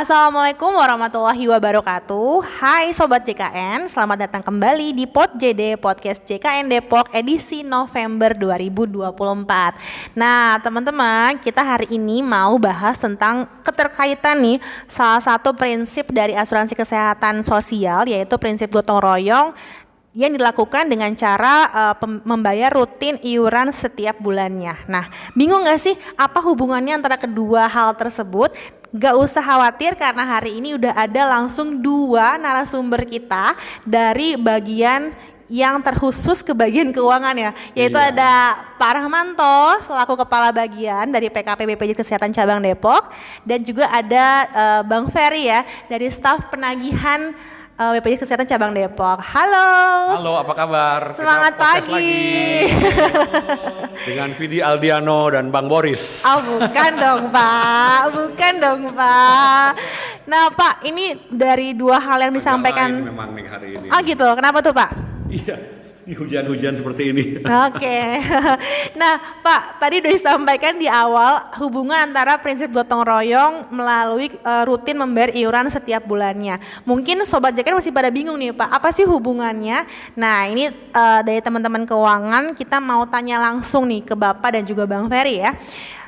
Assalamualaikum warahmatullahi wabarakatuh. Hai Sobat JKN, selamat datang kembali di Pod JD Podcast JKN Depok edisi November 2024. Nah teman-teman, kita hari ini mau bahas tentang keterkaitan nih salah satu prinsip dari asuransi kesehatan sosial, yaitu prinsip gotong royong yang dilakukan dengan cara membayar rutin iuran setiap bulannya. Nah, bingung gak sih apa hubungannya antara kedua hal tersebut? Gak usah khawatir karena hari ini udah ada langsung dua narasumber kita dari bagian yang terkhusus ke bagian keuangan ya, yaitu ada Pak Rahmanto selaku Kepala Bagian dari PKP BPJS Kesehatan Cabang Depok, dan juga ada Bang Ferry ya dari staf penagihan BPJS Kesehatan Cabang Depok. Halo. Halo, apa kabar? Semangat pagi. Dengan Vidi Aldiano dan Bang Boris. Oh bukan dong Pak, bukan dong Pak. Nah Pak, ini dari dua hal yang disampaikan. Memang nih hari ini. Oh gitu, kenapa tuh Pak? Iya, di hujan-hujan seperti ini. Oke. Nah Pak, tadi udah disampaikan di awal hubungan antara prinsip gotong royong melalui rutin membayar iuran setiap bulannya. Mungkin Sobat JKN masih pada bingung nih Pak, apa sih hubungannya? Nah ini dari teman-teman keuangan kita mau tanya langsung nih ke Bapak dan juga Bang Ferry ya.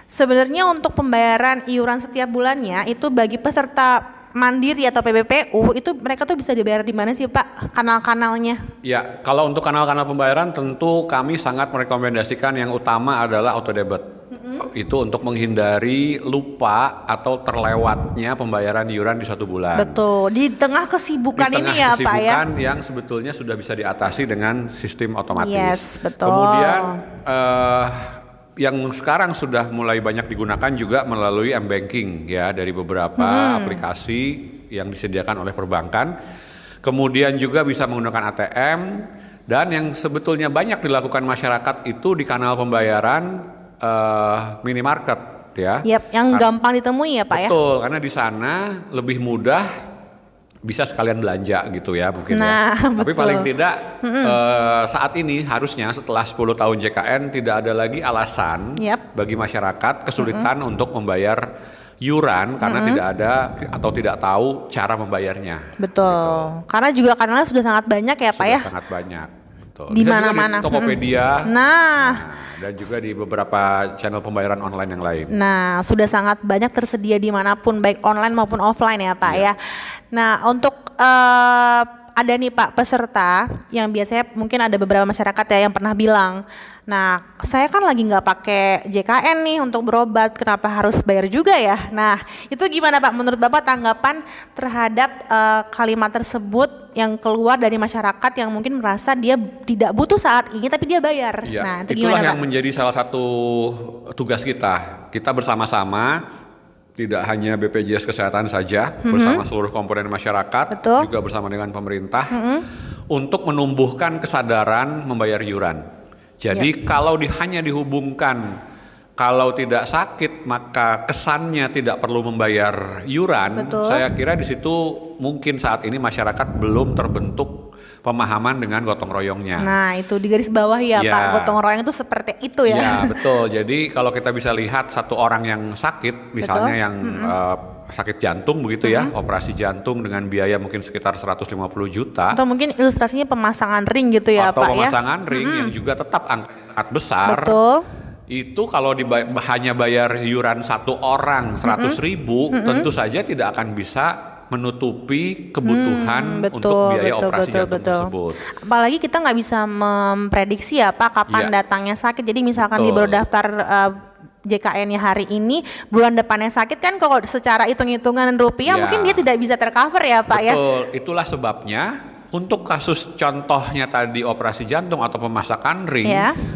Sebenarnya untuk pembayaran iuran setiap bulannya itu bagi peserta Mandiri atau PBPU itu mereka tuh bisa dibayar di mana sih Pak, kanal-kanalnya? Ya, kalau untuk kanal-kanal pembayaran tentu kami sangat merekomendasikan yang utama adalah auto debit. Itu untuk menghindari lupa atau terlewatnya pembayaran iuran di suatu bulan. Betul, di tengah kesibukan ini ya Pak ya. Kesibukan yang sebetulnya sudah bisa diatasi dengan sistem otomatis. Yes, betul. Kemudian yang sekarang sudah mulai banyak digunakan juga melalui m-banking ya, dari beberapa aplikasi yang disediakan oleh perbankan. Kemudian juga bisa menggunakan ATM, dan yang sebetulnya banyak dilakukan masyarakat itu di kanal pembayaran minimarket ya. Yap, yang gampang ditemui ya Pak ya. Betul, karena di sana lebih mudah, bisa sekalian belanja gitu ya mungkin ya. Tapi paling tidak saat ini harusnya setelah 10 tahun JKN tidak ada lagi alasan bagi masyarakat kesulitan untuk membayar iuran karena tidak ada atau tidak tahu cara membayarnya. Betul. Gitu. Karena juga kanalnya sudah sangat banyak ya Pak ya. Sangat banyak. Betul. Di mana-mana. Tokopedia. Nah, dan juga di beberapa channel pembayaran online yang lain. Nah, sudah sangat banyak tersedia dimanapun, baik online maupun offline ya Pak ya. Nah, untuk ada nih Pak peserta yang biasanya mungkin ada beberapa masyarakat ya yang pernah bilang, nah saya kan lagi nggak pakai JKN nih untuk berobat, kenapa harus bayar juga ya? Nah itu gimana Pak, menurut Bapak tanggapan terhadap kalimat tersebut yang keluar dari masyarakat yang mungkin merasa dia tidak butuh saat ini tapi dia bayar? Ya, nah itu itulah gimana yang Pak? menjadi salah satu tugas kita bersama-sama. Tidak hanya BPJS Kesehatan saja, bersama seluruh komponen masyarakat, juga bersama dengan pemerintah, untuk menumbuhkan kesadaran membayar iuran. Jadi kalau hanya dihubungkan, kalau tidak sakit maka kesannya tidak perlu membayar iuran, saya kira di situ mungkin saat ini masyarakat belum terbentuk pemahaman dengan gotong royongnya. Nah itu di garis bawah ya Pak, gotong royong itu seperti itu ya. Ya betul, jadi kalau kita bisa lihat satu orang yang sakit, misalnya yang sakit jantung begitu ya, operasi jantung dengan biaya mungkin sekitar 150 juta. Atau mungkin ilustrasinya pemasangan ring gitu ya Pak ya. Atau pemasangan ring yang juga tetap angkanya sangat besar. Betul. Itu kalau hanya bayar iuran satu orang 100.000, tentu saja tidak akan bisa menutupi kebutuhan untuk biaya operasi jantung tersebut. Apalagi kita nggak bisa memprediksi ya Pak kapan datangnya sakit. Jadi misalkan dia baru daftar JKN-nya hari ini, bulan depannya sakit kan kalau secara hitung-hitungan rupiah mungkin dia tidak bisa tercover ya Pak ya. Betul, itulah sebabnya untuk kasus contohnya tadi operasi jantung atau pemasangan ring,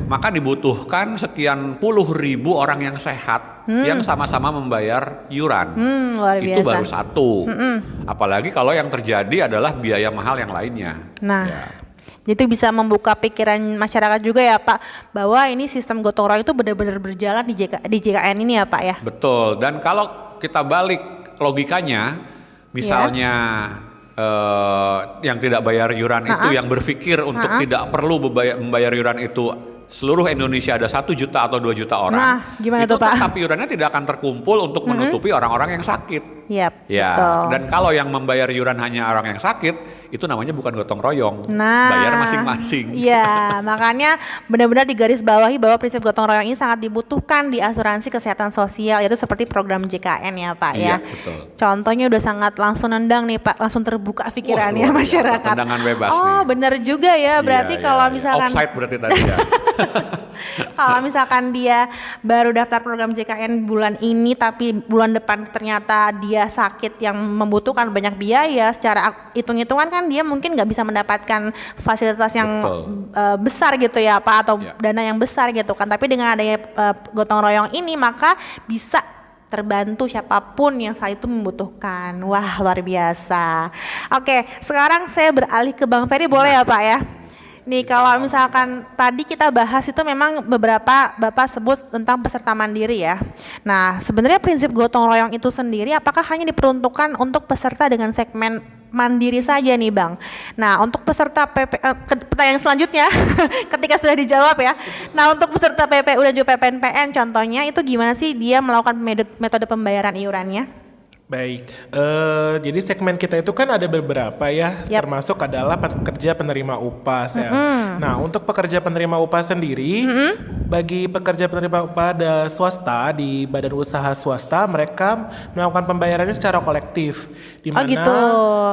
maka dibutuhkan sekian puluh ribu orang yang sehat yang sama-sama membayar iuran. Luar biasa. Itu baru satu. Apalagi kalau yang terjadi adalah biaya mahal yang lainnya. Nah, itu bisa membuka pikiran masyarakat juga ya Pak, bahwa ini sistem gotong royong itu benar-benar berjalan di JKN ini ya Pak ya. Betul. Dan kalau kita balik logikanya, misalnya yang tidak bayar iuran itu yang berpikir untuk tidak perlu membayar iuran itu seluruh Indonesia ada 1 juta atau 2 juta orang, Nah, gimana itu tuh, Pak? tetap iurannya tidak akan terkumpul untuk menutupi orang-orang yang sakit. Yap, Ya, betul. dan kalau yang membayar iuran hanya orang yang sakit, itu namanya bukan gotong royong, Nah, bayar masing-masing. Iya, makanya benar-benar digarisbawahi bahwa prinsip gotong royong ini sangat dibutuhkan di asuransi kesehatan sosial, yaitu seperti program JKN ya Pak Iya, ya. betul. Contohnya udah sangat langsung nendang nih Pak, langsung terbuka pikirannya Wah, luar biasa, masyarakat. tendangan bebas Oh, nih. benar juga ya. Berarti Iya, kalau iya. misalkan Offside berarti tadi ya. kalau misalkan dia baru daftar program JKN bulan ini tapi bulan depan ternyata dia sakit yang membutuhkan banyak biaya, secara hitung-hitungan kan dia mungkin nggak bisa mendapatkan fasilitas yang Betul. besar gitu ya Pak, atau Ya. dana yang besar gitu kan. Tapi dengan adanya gotong royong ini maka bisa terbantu siapapun yang saat itu membutuhkan. Wah, luar biasa. Oke, sekarang saya beralih ke Bang Ferry, boleh ya Pak ya? Nih kalau misalkan tadi kita bahas itu memang beberapa Bapak sebut tentang peserta mandiri ya. Nah, sebenarnya prinsip gotong royong itu sendiri apakah hanya diperuntukkan untuk peserta dengan segmen mandiri saja nih Bang? Nah, untuk peserta pertanyaan selanjutnya ketika sudah dijawab ya. Nah, untuk peserta PPU dan juga PPNPN contohnya itu gimana sih dia melakukan metode pembayaran iurannya? Baik, jadi segmen kita itu kan ada beberapa ya, Yap. termasuk adalah pekerja penerima upah. Nah, untuk pekerja penerima upah sendiri, bagi pekerja penerima upah swasta di badan usaha swasta, mereka melakukan pembayarannya secara kolektif, di mana gitu.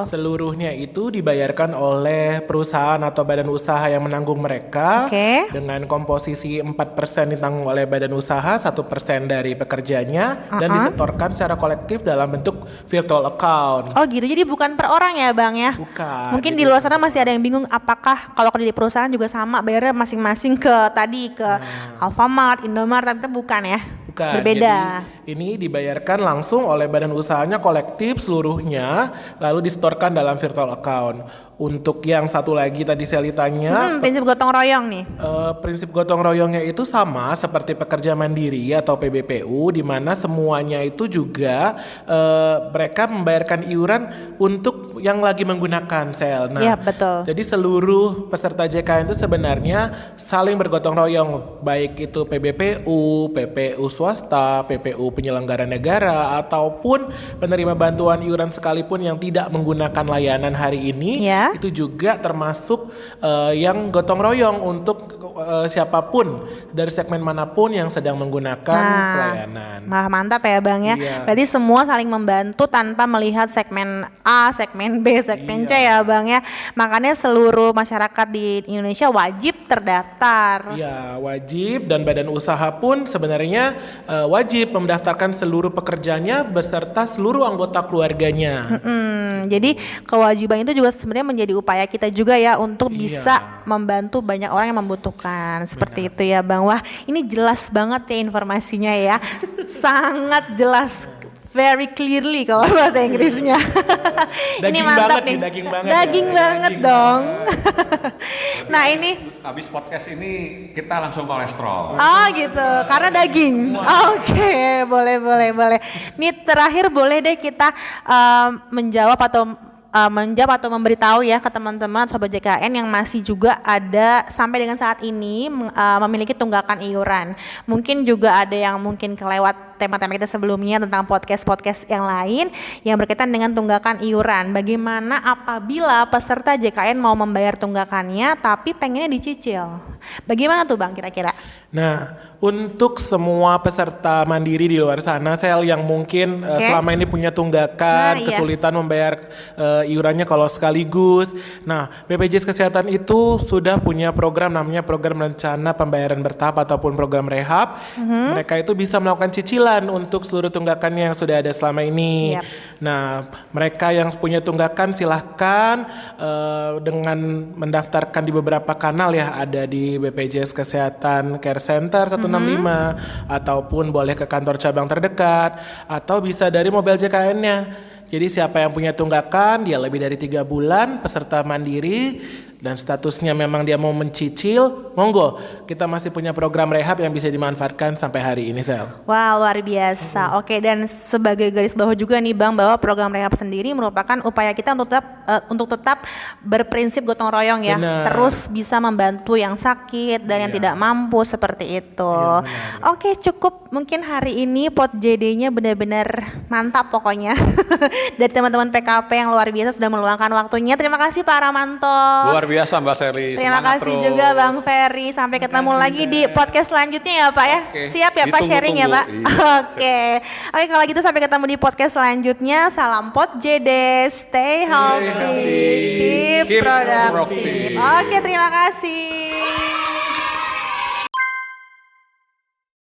seluruhnya itu dibayarkan oleh perusahaan atau badan usaha yang menanggung mereka, Oke. dengan komposisi 4% ditanggung oleh badan usaha, 1% dari pekerjanya, dan disetorkan secara kolektif dalam bentuk virtual account. Oh gitu, jadi bukan per orang ya Bang ya? Bukan. Mungkin di Jadi- luar sana masih ada yang bingung apakah kalau kerja di perusahaan juga sama bayarnya masing-masing ke Alfamart, Indomaret, ternyata bukan ya? Bukan. Berbeda. Jadi ini dibayarkan langsung oleh badan usahanya kolektif seluruhnya, lalu disetorkan dalam virtual account. Untuk yang satu lagi tadi saya ditanya, Prinsip gotong royong nih. prinsip gotong royongnya itu sama seperti pekerja mandiri atau PBPU, di mana semuanya itu juga mereka membayarkan iuran untuk yang lagi menggunakan sel. Nah, Iya, betul. jadi seluruh peserta JKN itu sebenarnya saling bergotong royong, baik itu PBPU, PPU swasta, PPU penyelenggara negara, ataupun penerima bantuan iuran sekalipun yang tidak menggunakan layanan hari ini. Ya. Itu juga termasuk yang gotong royong untuk siapapun dari segmen manapun yang sedang menggunakan pelayanan. Wah, mantap ya Bang ya. Iya. Berarti semua saling membantu tanpa melihat segmen A, segmen B, segmen C ya Bang ya. Makanya seluruh masyarakat di Indonesia wajib terdaftar. Iya, wajib, dan badan usaha pun sebenarnya wajib mendaftarkan seluruh pekerjanya beserta seluruh anggota keluarganya. Jadi kewajiban itu juga sebenarnya menjadi upaya kita juga ya untuk Iya. bisa membantu banyak orang yang membutuhkan. Seperti itu ya Bang. Wah, ini jelas banget ya informasinya ya. Sangat jelas. Very clearly kalau bahasa Inggrisnya. Ini Daging mantap banget nih. nih, daging banget ya. Daging banget Daging dong. Nah, ini Habis podcast ini kita langsung kolesterol. oh gitu, karena daging. Oke, boleh. Nih terakhir boleh deh kita menjawab atau memberitahu ya ke teman-teman sobat JKN yang masih juga ada sampai dengan saat ini memiliki tunggakan iuran. Mungkin juga ada yang mungkin kelewat tema-tema kita sebelumnya tentang podcast-podcast yang lain yang berkaitan dengan tunggakan iuran. Bagaimana apabila peserta JKN mau membayar tunggakannya tapi pengennya dicicil? Bagaimana tuh Bang kira-kira? Nah, untuk semua peserta mandiri di luar sana, sel yang mungkin selama ini punya tunggakan, Nah, iya. kesulitan membayar iurannya kalau sekaligus. Nah, BPJS Kesehatan itu sudah punya program namanya program rencana pembayaran bertahap ataupun program rehab. Mereka itu bisa melakukan cicilan untuk seluruh tunggakannya yang sudah ada selama ini. Yap. Nah, mereka yang punya tunggakan silahkan dengan mendaftarkan di beberapa kanal ya, ada di BPJS Kesehatan Care Center 165 ataupun boleh ke kantor cabang terdekat atau bisa dari mobile JKN-nya. Jadi siapa yang punya tunggakan dia lebih dari 3 bulan peserta mandiri dan statusnya memang dia mau mencicil, monggo. Kita masih punya program rehab yang bisa dimanfaatkan sampai hari ini, Sel. Wah, luar biasa. Oke, dan sebagai garis bawah juga nih Bang, bahwa program rehab sendiri merupakan upaya kita untuk tetap berprinsip gotong royong ya. Benar. Terus bisa membantu yang sakit dan yang tidak mampu seperti itu. Oke, cukup mungkin hari ini Pot JD-nya benar-benar mantap pokoknya. Dari teman-teman PKP yang luar biasa sudah meluangkan waktunya. Terima kasih Pak Ramanto. Luar biasa Mbak Sherly. Terima Semangat kasih terus. juga Bang Ferry. Sampai ketemu lagi di podcast selanjutnya ya Pak ya. Oke. Siap ya Pak sharing ya Pak. Iya, Oke. Oke, kalau gitu sampai ketemu di podcast selanjutnya. Salam Pot JD. Stay healthy. Keep productive. Oke, terima kasih.